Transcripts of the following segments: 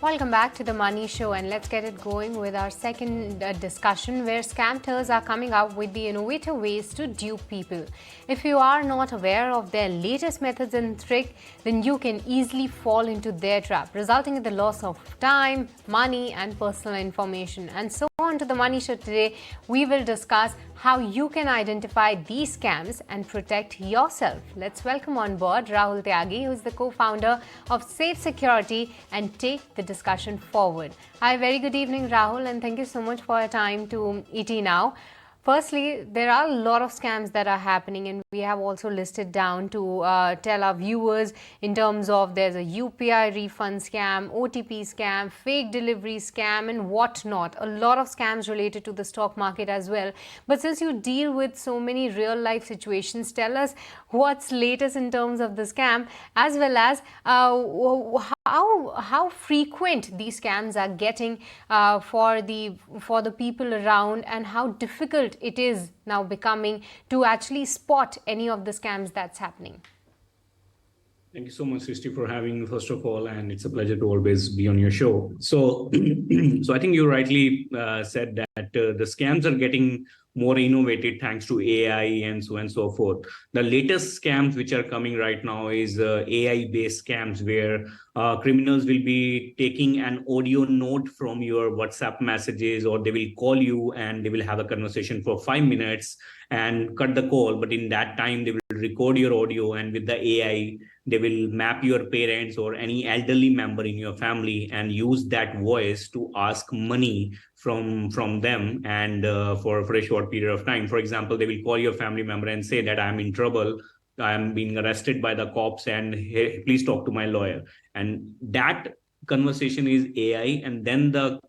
Welcome back to the Money Show, and let's get it going with our second discussion where scammers are coming up with the innovative ways to dupe people. If you are not aware of their latest methods and tricks, then you can easily fall into their trap, resulting in the loss of time, money, and personal information. And so on to the Money Show today, we will discuss how you can identify these scams and protect yourself. Let's welcome on board Rahul Tyagi, who is the co-founder of Safe Security, and take the discussion forward. Hi, very good evening, Rahul, and thank you so much for your time to ET Now. Firstly, there are a lot of scams that are happening, and we have also listed down to tell our viewers in terms of there's a UPI refund scam, OTP scam, fake delivery scam, and whatnot. A lot of scams related to the stock market as well. But since you deal with so many real life situations, tell us what's latest in terms of the scam, as well as how frequent these scams are getting for the people around, and how difficult it is now becoming to actually spot any of the scams that's happening. Thank you so much, Srishti, for having me, first of all, and it's a pleasure to always be on your show. So, I think you rightly said that the scams are getting more innovative thanks to AI and so on and so forth. The latest scams which are coming right now is AI-based scams, where criminals will be taking an audio note from your WhatsApp messages, or they will call you and they will have a conversation for 5 minutes and cut the call. But in that time, they will record your audio, and with the AI, they will map your parents or any elderly member in your family and use that voice to ask money from them, and for a short period of time. For example, they will call your family member and say that I'm in trouble, I'm being arrested by the cops, and hey, please talk to my lawyer. And that conversation is AI, and then the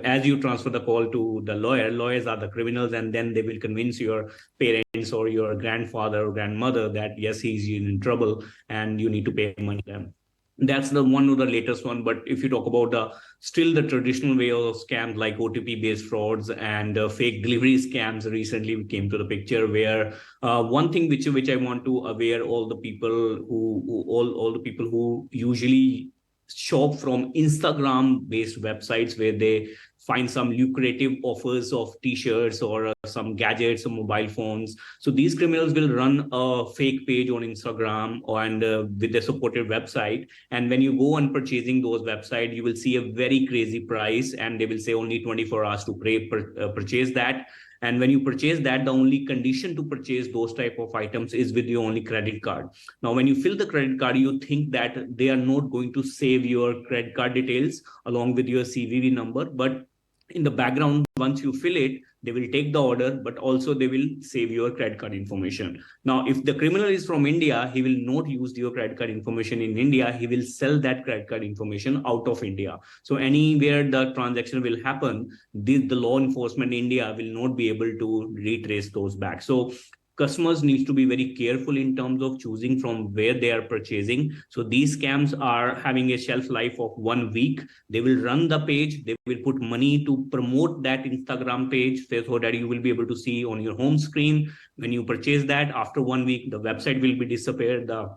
as you transfer the call to the lawyers are the criminals, and then they will convince your parents or your grandfather or grandmother that yes, he's in trouble and you need to pay money to them. That's the one of the latest one. But if you talk about the traditional way of scams like OTP based frauds and fake delivery scams recently came to the picture, where one thing which I want to aware all the people all the people who usually shop from Instagram based websites, where they find some lucrative offers of t-shirts or some gadgets or mobile phones. So these criminals will run a fake page on Instagram and with the supported website. And when you go on purchasing those websites, you will see a very crazy price, and they will say only 24 hours to purchase that. And when you purchase that, the only condition to purchase those type of items is with your only credit card. Now, when you fill the credit card, you think that they are not going to save your credit card details along with your CVV number. But in the background, once you fill it, they will take the order, but also they will save your credit card information. Now, if the criminal is from India, he will not use your credit card information in India. He will sell that credit card information out of India. So anywhere the transaction will happen, the law enforcement in India will not be able to retrace those back. So customers need to be very careful in terms of choosing from where they are purchasing. So these scams are having a shelf life of 1 week. They will run the page, they will put money to promote that Instagram page so that you will be able to see on your home screen. When you purchase that, after 1 week, the website will be disappeared, the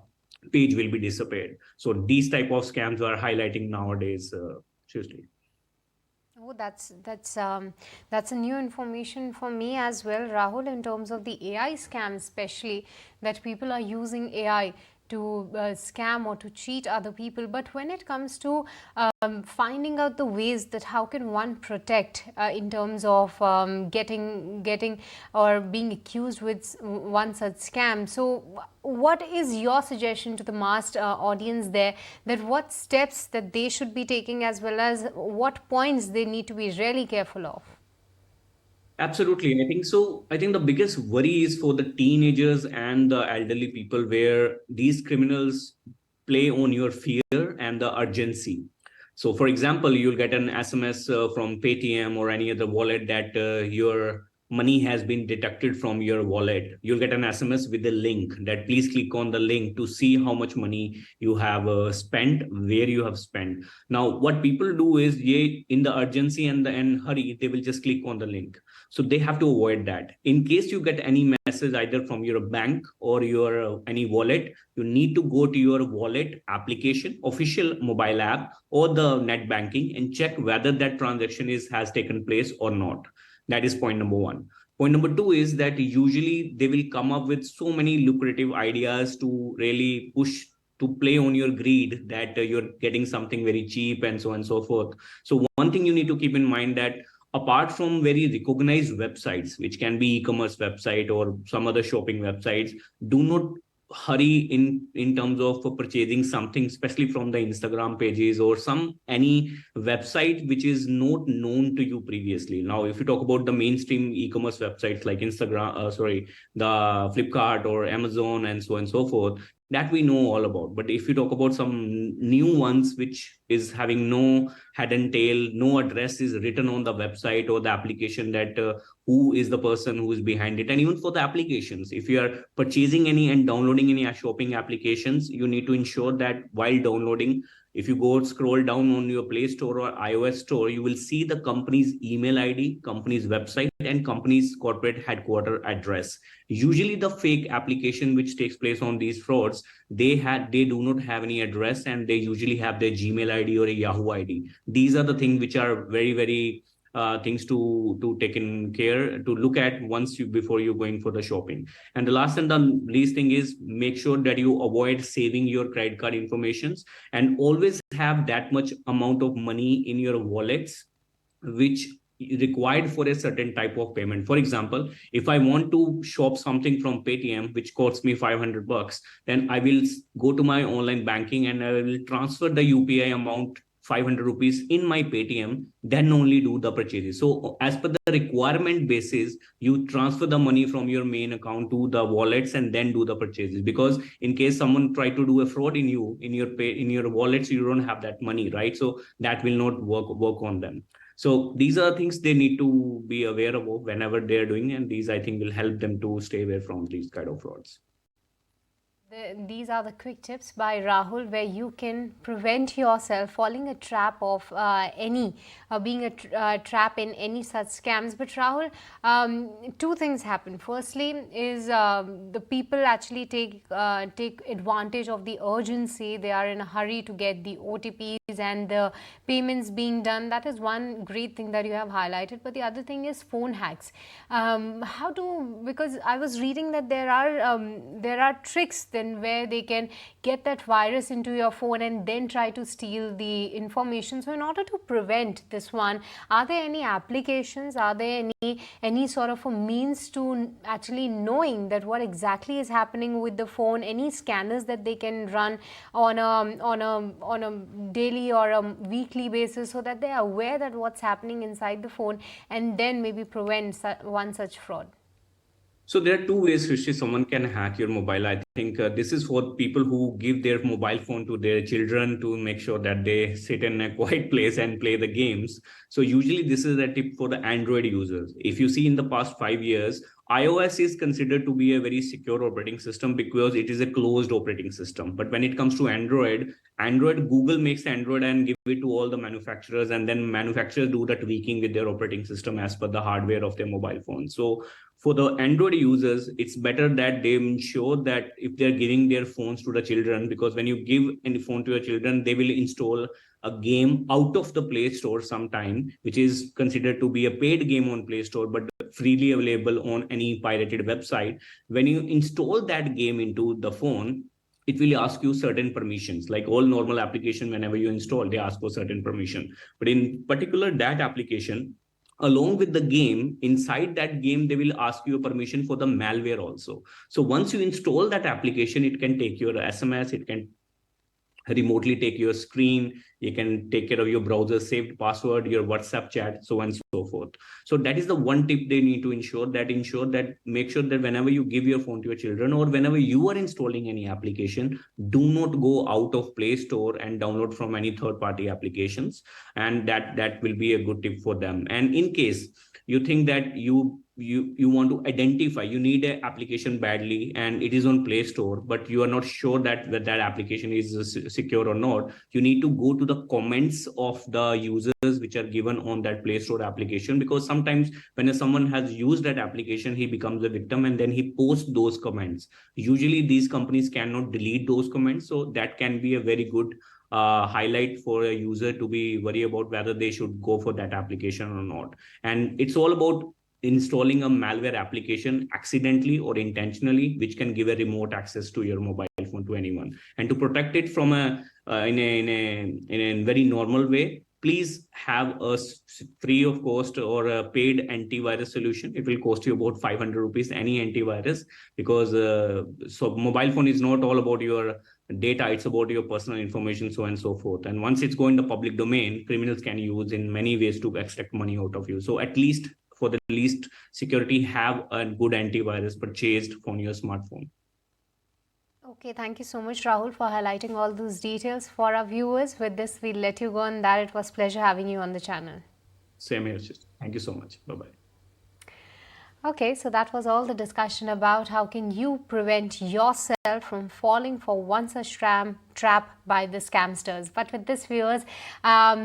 page will be disappeared. So these type of scams are highlighting nowadays, seriously. Oh, that's a new information for me as well, Rahul, in terms of the AI scam, especially that people are using AI to scam or to cheat other people. But when it comes to finding out the ways that how can one protect in terms of getting or being accused with one such scam, so what is your suggestion to the mass audience there, that what steps that they should be taking, as well as what points they need to be really careful of? Absolutely. I think so. I think the biggest worry is for the teenagers and the elderly people, where these criminals play on your fear and the urgency. So, for example, you'll get an SMS from Paytm or any other wallet that your money has been deducted from your wallet. You'll get an SMS with a link that please click on the link to see how much money you have spent, where you have spent. Now, what people do is in the urgency and hurry, they will just click on the link. So they have to avoid that. In case you get any message either from your bank or your any wallet, you need to go to your wallet application, official mobile app, or the net banking and check whether that transaction has taken place or not. That is point number one. Point number two is that usually they will come up with so many lucrative ideas to really push, to play on your greed, that you're getting something very cheap and so on and so forth. So one thing you need to keep in mind, that apart from very recognized websites, which can be e-commerce website or some other shopping websites, do not hurry in terms of purchasing something, especially from the Instagram pages or any website which is not known to you previously. Now, if you talk about the mainstream e-commerce websites like the Flipkart or Amazon and so on and so forth, that we know all about. But if you talk about some new ones which is having no head and tail, no address is written on the website or the application, that who is the person who is behind it. And even for the applications, if you are purchasing any and downloading any shopping applications, you need to ensure that while downloading, if you go scroll down on your Play Store or iOS store, you will see the company's email ID, company's website, and company's corporate headquarter address. Usually the fake application which takes place on these frauds, they do not have any address, and they usually have their Gmail ID or a Yahoo ID. These are the things which are very, very things to take in care, to look at before you're going for the shopping. And the last and the least thing is, make sure that you avoid saving your credit card informations, and always have that much amount of money in your wallets which required for a certain type of payment. For example, if I want to shop something from Paytm which costs me $500, then I will go to my online banking and I will transfer the UPI amount 500 rupees in my Paytm, then only do the purchases. So as per the requirement basis, you transfer the money from your main account to the wallets and then do the purchases. Because in case someone try to do a fraud in your wallets, you don't have that money, right? So that will not work on them. So these are things they need to be aware of whenever they're doing, and these, I think, will help them to stay away from these kind of frauds. These are the quick tips by Rahul, where you can prevent yourself falling a trap of being a trap in any such scams. But Rahul, two things happen. Firstly is the people actually take advantage of the urgency. They are in a hurry to get the OTPs and the payments being done. That is one great thing that you have highlighted. But the other thing is phone hacks. Because I was reading that there are tricks then where they can get that virus into your phone and then try to steal the information. So in order to prevent this one, are there any applications, are there any sort of a means to actually knowing that what exactly is happening with the phone, any scanners that they can run on a daily or a weekly basis, so that they are aware that what's happening inside the phone, and then maybe prevent one such fraud? So there are two ways, Rishi, someone can hack your mobile. I think this is for people who give their mobile phone to their children to make sure that they sit in a quiet place and play the games. So usually this is a tip for the Android users. If you see in the past 5 years, iOS is considered to be a very secure operating system because it is a closed operating system. But when it comes to Android, Google makes Android and give it to all the manufacturers, and then manufacturers do the tweaking with their operating system as per the hardware of their mobile phone. So for the Android users, it's better that they ensure that if they're giving their phones to the children, because when you give any phone to your children, they will install a game out of the Play Store sometime, which is considered to be a paid game on Play Store, but freely available on any pirated website. When you install that game into the phone, it will ask you certain permissions. Like all normal application, whenever you install, they ask for certain permission. But in particular, that application, along with the game, inside that game, they will ask you permission for the malware also. So once you install that application, it can take your SMS, it can remotely take your screen, you can take care of your browser saved password, your WhatsApp chat, so on and so forth. So that is the one tip they need to ensure that make sure that whenever you give your phone to your children, or whenever you are installing any application, do not go out of Play Store and download from any third-party applications. And that will be a good tip for them. And in case you think that you you want to identify, you need an application badly and it is on Play Store, but you are not sure that application is secure or not. You need to go to the comments of the users which are given on that Play Store application, because sometimes when someone has used that application, he becomes a victim and then he posts those comments. Usually these companies cannot delete those comments, so that can be a very good highlight for a user to be worried about whether they should go for that application or not. And it's all about installing a malware application accidentally or intentionally, which can give a remote access to your mobile phone to anyone. And to protect it from in a very normal way, please have a free of cost or a paid antivirus solution. It will cost you about 500 rupees, any antivirus, because so mobile phone is not all about your data, it's about your personal information, so and so forth. And once it's going in the public domain, criminals can use in many ways to extract money out of you. So at least for the least security, have a good antivirus purchased on your smartphone. Okay, thank you so much, Rahul, for highlighting all those details for our viewers. With this, we'll let you go on that. It was a pleasure having you on the channel. Same here, sister. Thank you so much. Bye-bye. Okay, so that was all the discussion about how can you prevent yourself from falling for one such trap by the scamsters. But with this, viewers,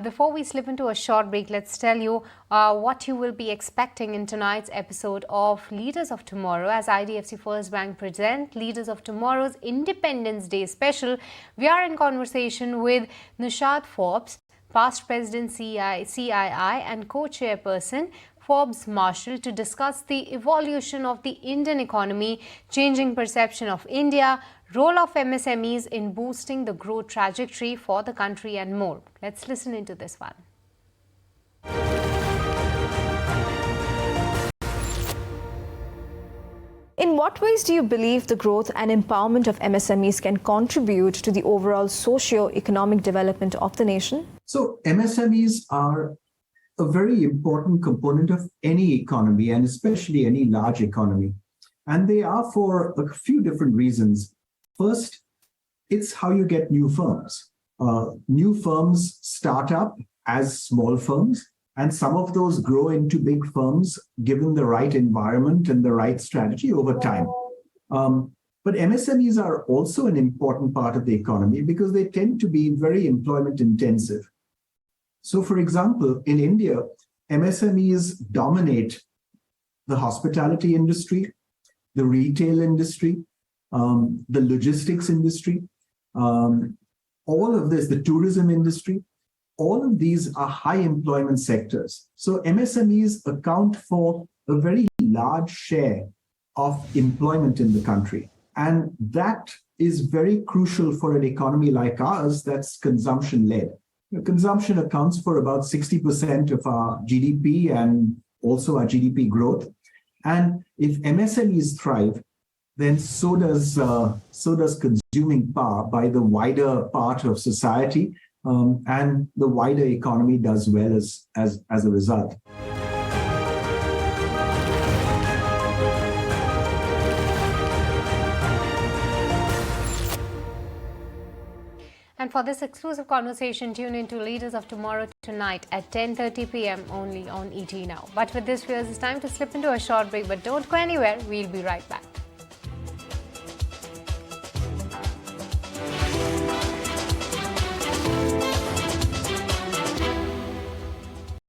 before we slip into a short break, let's tell you what you will be expecting in tonight's episode of Leaders of Tomorrow. As IDFC First Bank present Leaders of Tomorrow's Independence Day special, we are in conversation with Nishad Forbes, past President CII and co-chairperson Forbes Marshall, to discuss the evolution of the Indian economy, changing perception of India, role of MSMEs in boosting the growth trajectory for the country and more. Let's listen into this one. In what ways do you believe the growth and empowerment of MSMEs can contribute to the overall socio-economic development of the nation? So MSMEs are a very important component of any economy, and especially any large economy. And they are for a few different reasons. First, it's how you get new firms. New firms start up as small firms, and some of those grow into big firms given the right environment and the right strategy over time. But MSMEs are also an important part of the economy because they tend to be very employment intensive. So, for example, in India, MSMEs dominate the hospitality industry, the retail industry, the logistics industry, all of this, the tourism industry, all of these are high employment sectors. So MSMEs account for a very large share of employment in the country. And that is very crucial for an economy like ours that's consumption-led. Consumption accounts for about 60% of our GDP and also our GDP growth. And if MSMEs thrive, then so does consuming power by the wider part of society, and the wider economy does well as a result. And for this exclusive conversation, tune into Leaders of Tomorrow tonight at 10:30 p.m. only on ET Now. But with this, viewers, it's time to slip into a short break. But don't go anywhere. We'll be right back.